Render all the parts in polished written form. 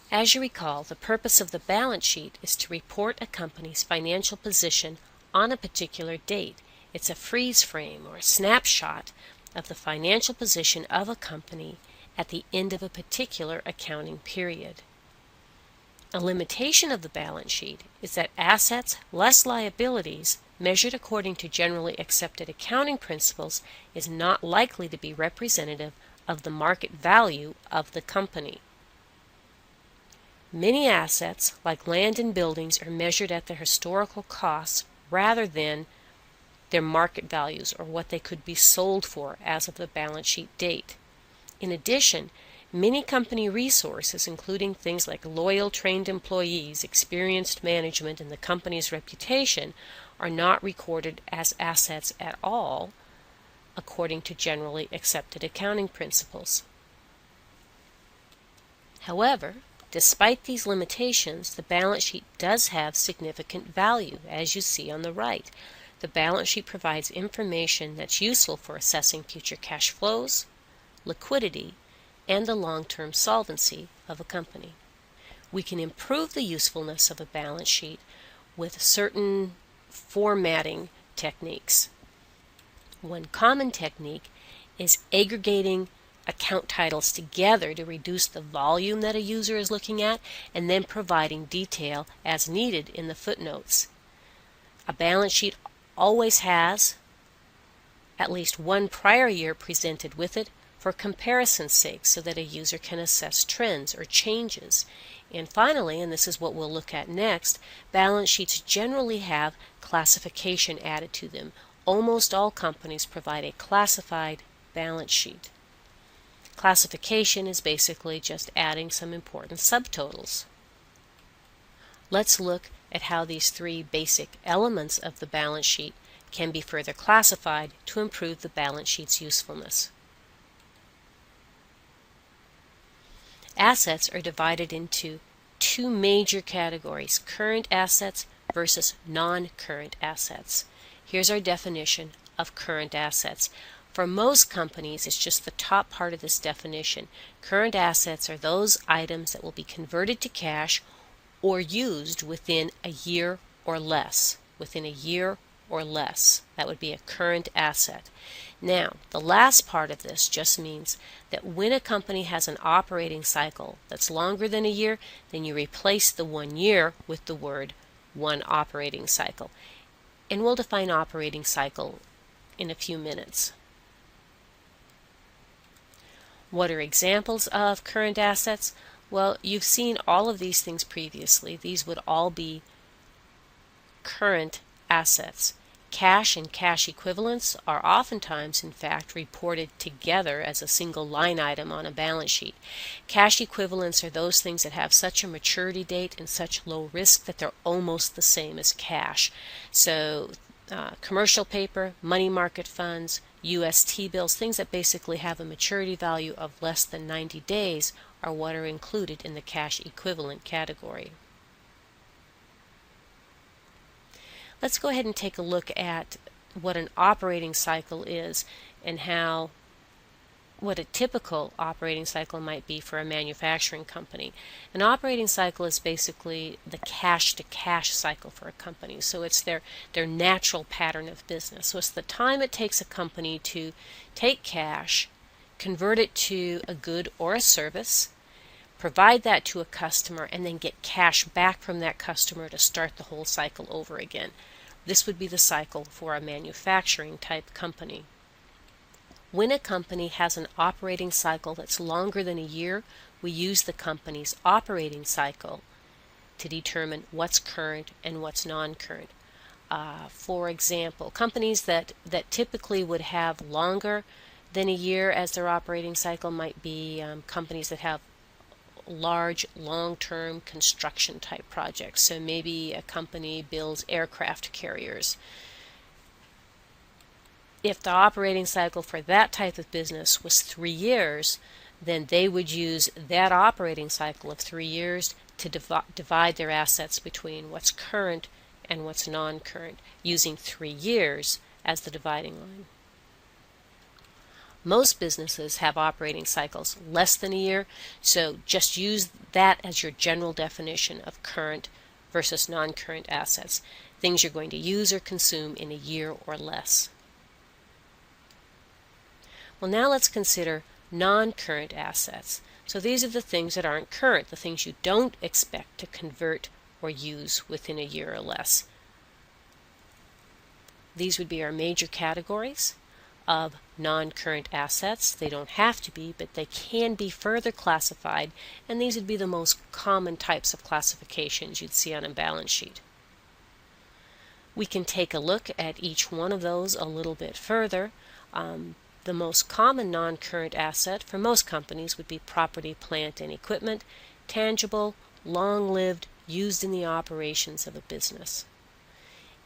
As you recall, the purpose of the balance sheet is to report a company's financial position on a particular date. It's a freeze frame or a snapshot of the financial position of a company at the end of a particular accounting period. A limitation of the balance sheet is that assets less liabilities measured according to generally accepted accounting principles is not likely to be representative of the market value of the company. Many assets, like land and buildings, are measured at their historical costs rather than their market values or what they could be sold for as of the balance sheet date. In addition, many company resources, including things like loyal trained employees, experienced management, and the company's reputation, are not recorded as assets at all according to generally accepted accounting principles. However, despite these limitations, the balance sheet does have significant value, as you see on the right. The balance sheet provides information that's useful for assessing future cash flows, liquidity, and the long-term solvency of a company. We can improve the usefulness of a balance sheet with certain formatting techniques. One common technique is aggregating account titles together to reduce the volume that a user is looking at and then providing detail as needed in the footnotes. A balance sheet always has at least one prior year presented with it for comparison's sake so that a user can assess trends or changes. And finally, and this is what we'll look at next, balance sheets generally have classification added to them. Almost all companies provide a classified balance sheet. Classification is basically just adding some important subtotals. Let's look at how these three basic elements of the balance sheet can be further classified to improve the balance sheet's usefulness. Assets are divided into two major categories: current assets versus non-current assets. Here's our definition of current assets. For most companies, it's just the top part of this definition. Current assets are those items that will be converted to cash or used within a year or less. Within a year or less. That would be a current asset. Now, the last part of this just means that when a company has an operating cycle that's longer than a year, then you replace the 1 year with the word one operating cycle. And we'll define operating cycle in a few minutes. What are examples of current assets? Well, you've seen all of these things previously. These would all be current assets. Cash and cash equivalents are oftentimes, in fact, reported together as a single line item on a balance sheet. Cash equivalents are those things that have such a maturity date and such low risk that they're almost the same as cash. So commercial paper, money market funds, UST bills, things that basically have a maturity value of less than 90 days are what are included in the cash equivalent category. Let's go ahead and take a look at what an operating cycle is and what a typical operating cycle might be for a manufacturing company. An operating cycle is basically the cash-to-cash cycle for a company. So it's their natural pattern of business. So it's the time it takes a company to take cash, convert it to a good or a service, provide that to a customer, and then get cash back from that customer to start the whole cycle over again. This would be the cycle for a manufacturing type company. When a company has an operating cycle that's longer than a year, we use the company's operating cycle to determine what's current and what's non-current. For example, companies that typically would have longer than a year as their operating cycle might be companies that have large long-term construction type projects. So maybe a company builds aircraft carriers. If the operating cycle for that type of business was 3 years, then they would use that operating cycle of 3 years to divide their assets between what's current and what's non-current, using 3 years as the dividing line. Most businesses have operating cycles less than a year, so just use that as your general definition of current versus non-current assets, things you're going to use or consume in a year or less. Well, now let's consider non-current assets. So these are the things that aren't current, the things you don't expect to convert or use within a year or less. These would be our major categories of non-current assets. They don't have to be, but they can be further classified, and these would be the most common types of classifications you'd see on a balance sheet. We can take a look at each one of those a little bit further. The most common non-current asset for most companies would be property, plant, and equipment, tangible, long-lived, used in the operations of a business.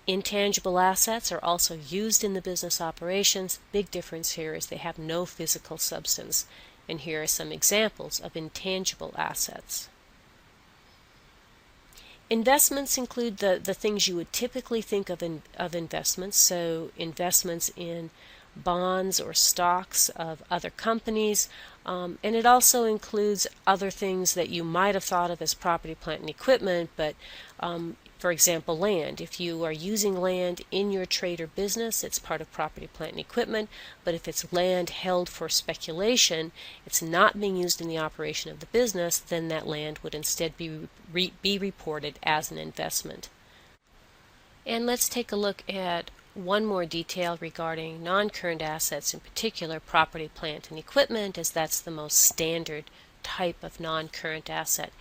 Intangible assets are also used in the business operations. Big difference here is they have no physical substance. And here are some examples of intangible assets. Investments include the things you would typically think of investments, so investments in bonds or stocks of other companies, and it also includes other things that you might have thought of as property, plant, and equipment, but for example, land. If you are using land in your trade or business, it's part of property, plant, and equipment, but if it's land held for speculation, it's not being used in the operation of the business, then that land would instead be reported as an investment. And let's take a look at one more detail regarding non-current assets, in particular property, plant, and equipment, as that's the most standard type of non-current asset.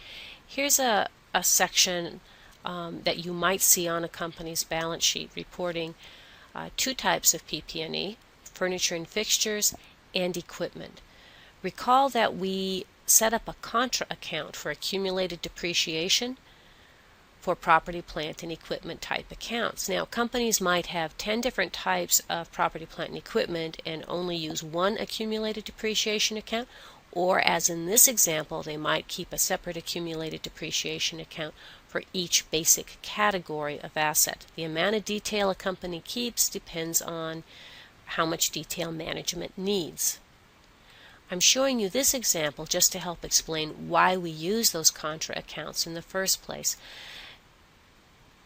Here's a section that you might see on a company's balance sheet reporting two types of PP&E, furniture and fixtures, and equipment. Recall that we set up a contra account for accumulated depreciation for property, plant, and equipment type accounts. Now, companies might have 10 different types of property, plant, and equipment and only use one accumulated depreciation account, or as in this example, they might keep a separate accumulated depreciation account for each basic category of asset. The amount of detail a company keeps depends on how much detail management needs. I'm showing you this example just to help explain why we use those contra accounts in the first place.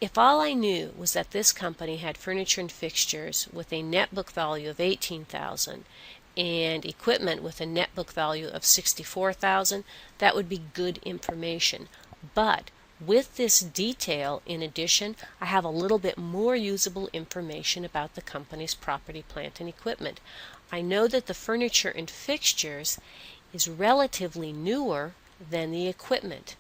If all I knew was that this company had furniture and fixtures with a net book value of $18,000 and equipment with a net book value of $64,000, that would be good information. But with this detail, in addition, I have a little bit more usable information about the company's property, plant, and equipment. I know that the furniture and fixtures is relatively newer than the equipment.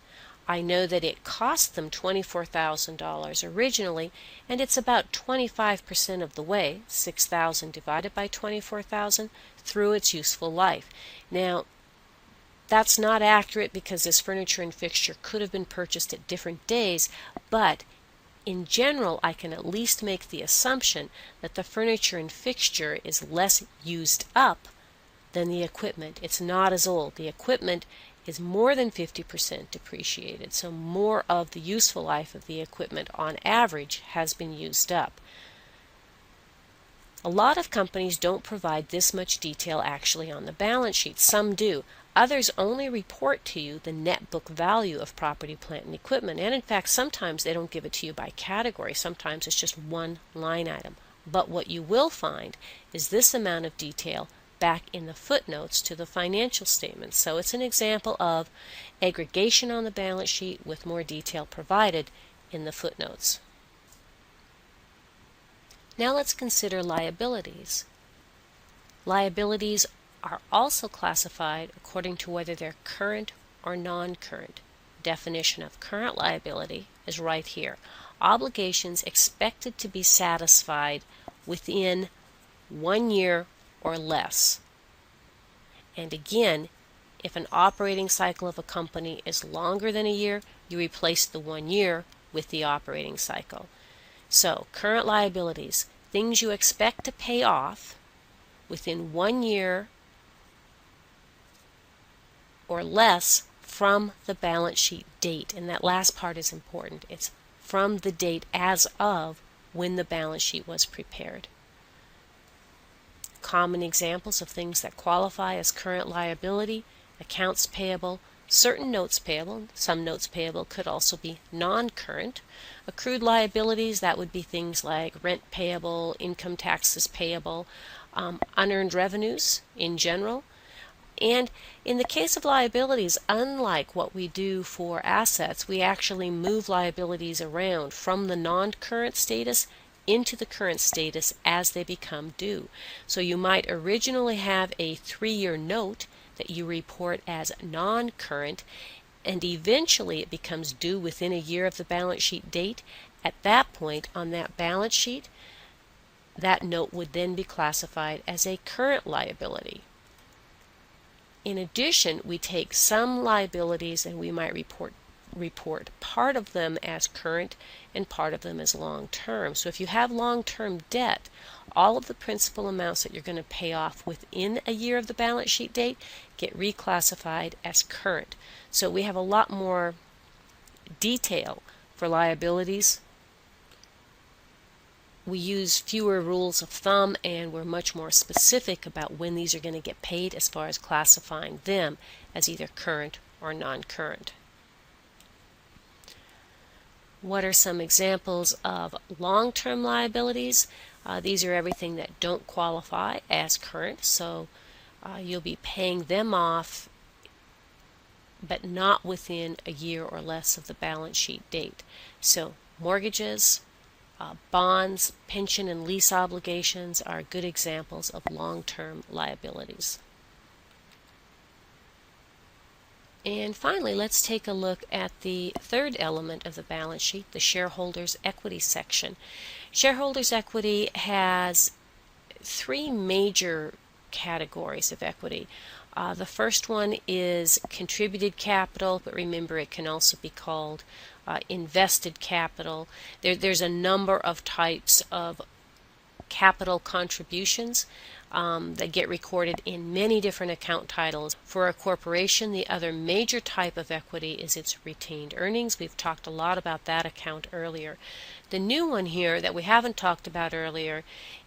I know that it cost them $24,000 originally, and it's about 25% of the way, $6,000 divided by $24,000, through its useful life. Now, that's not accurate because this furniture and fixture could have been purchased at different days, but in general, I can at least make the assumption that the furniture and fixture is less used up than the equipment. It's not as old. The equipment is more than 50% depreciated, so more of the useful life of the equipment on average has been used up. A lot of companies don't provide this much detail actually on the balance sheet. Some do. Others only report to you the net book value of property, plant, and equipment, and in fact sometimes they don't give it to you by category. Sometimes it's just one line item. But what you will find is this amount of detail back in the footnotes to the financial statements. So it's an example of aggregation on the balance sheet with more detail provided in the footnotes. Now let's consider liabilities. Liabilities are also classified according to whether they're current or non-current. Definition of current liability is right here. Obligations expected to be satisfied within 1 year or less. And again, if an operating cycle of a company is longer than a year, you replace the 1 year with the operating cycle. So, current liabilities, things you expect to pay off within 1 year or less from the balance sheet date. And that last part is important. It's from the date as of when the balance sheet was prepared. common examples of things that qualify as current liability: accounts payable, certain notes payable. Some notes payable could also be non-current. Accrued liabilities, that would be things like rent payable, income taxes payable, unearned revenues in general. And in the case of liabilities, unlike what we do for assets, we actually move liabilities around from the non-current status into the current status as they become due. So you might originally have a 3-year note that you report as non-current, and eventually it becomes due within a year of the balance sheet date. At that point on that balance sheet, that note would then be classified as a current liability. In addition, we take some liabilities and we might report part of them as current and part of them as long-term. So if you have long-term debt, all of the principal amounts that you're going to pay off within a year of the balance sheet date get reclassified as current. So we have a lot more detail for liabilities. We use fewer rules of thumb, and we're much more specific about when these are going to get paid as far as classifying them as either current or non-current. What are some examples of long-term liabilities? These are everything that don't qualify as current, so you'll be paying them off but not within a year or less of the balance sheet date. So mortgages, bonds, pension and lease obligations are good examples of long-term liabilities. And finally, let's take a look at the third element of the balance sheet, the shareholders' equity section. Shareholders' equity has 3 major categories of equity. The first one is contributed capital, but remember it can also be called invested capital. There's a number of types of capital contributions that get recorded in many different account titles. For a corporation, the other major type of equity is its retained earnings. We've talked a lot about that account earlier. The new one here that we haven't talked about earlier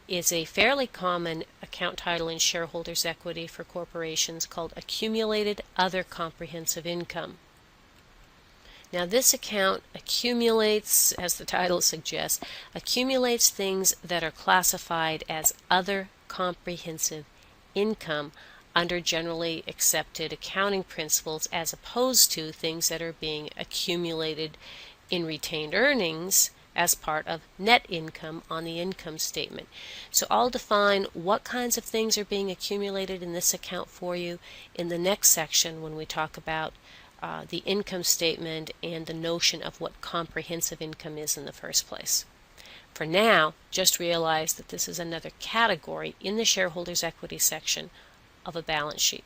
is a fairly common account title in shareholders' equity for corporations called accumulated other comprehensive income. Now this account accumulates, as the title suggests, accumulates things that are classified as other comprehensive income under generally accepted accounting principles, as opposed to things that are being accumulated in retained earnings as part of net income on the income statement. So I'll define what kinds of things are being accumulated in this account for you in the next section when we talk about the income statement and the notion of what comprehensive income is in the first place. For now, just realize that this is another category in the shareholders' equity section of a balance sheet.